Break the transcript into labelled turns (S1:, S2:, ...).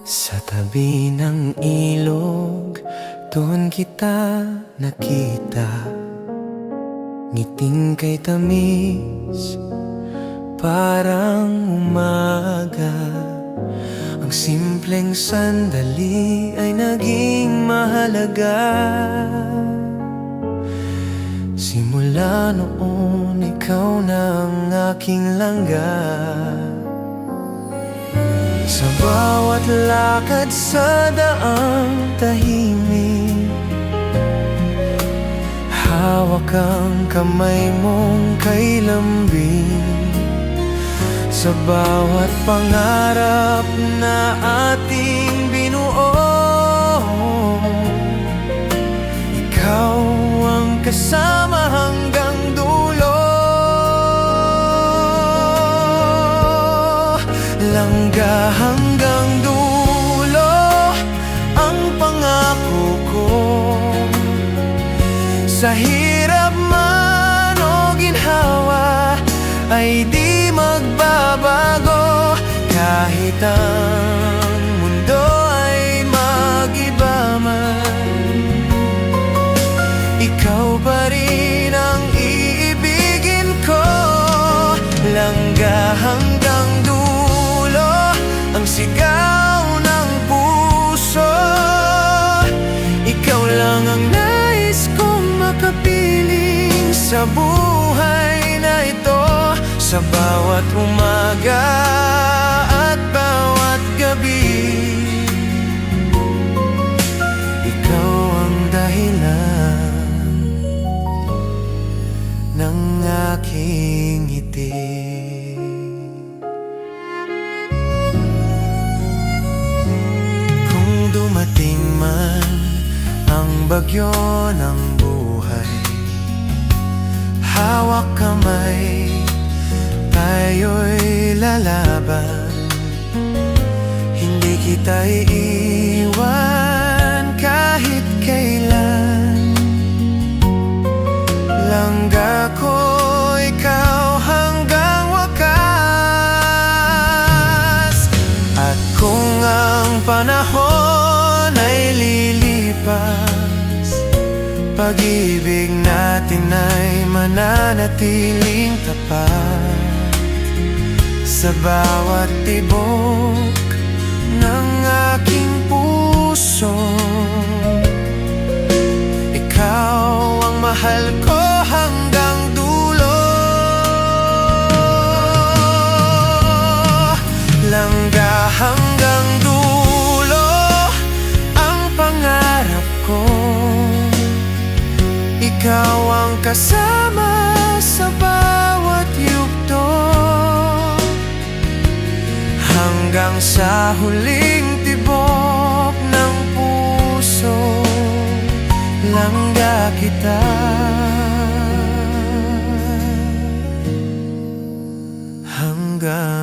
S1: Sa tabi ng ilog, doon kita nakita. Ngiting kay tamis, parang umaga. Ang simpleng sandali ay naging mahalaga. Simula noon, ikaw na ang aking langga. Sa bawat lakad sa daang tahimik, hawak ang kamay mong kay lambing. Sa bawat pangarap na ating binuo, ikaw ang kasama hanggang dulo. Langga hanggang dulo ang pangako ko. Sa hirap man o ginhawa ay di magbabago. Kahit ang mundo ay mag-iba man, ikaw pa rin ang iibigin ko. Langga hanggang dulo ang sigaw ng puso. Ikaw lang ang nais kong makapiling sa buhay na ito. Sa bawat umaga at bawat gabi, ikaw ang dahilan ng aking ngiti. Kung dumating man ang bagyo ng buhay, hawak kamay, tayo'y lalaban. Hindi kita iiwan kahit kailan. Langga ko, ikaw hanggang wakas. At kung ang panahon ay lilipas, pag-ibig natin ay mananatiling tapat. Sa bawat tibok ng aking puso, ikaw ang mahal ko hanggang dulo. Langga hanggang dulo ang pangarap ko. Ikaw ang kasama sa bawat yugto, hanggang sa huling tibok ng puso. Langga kita hanggang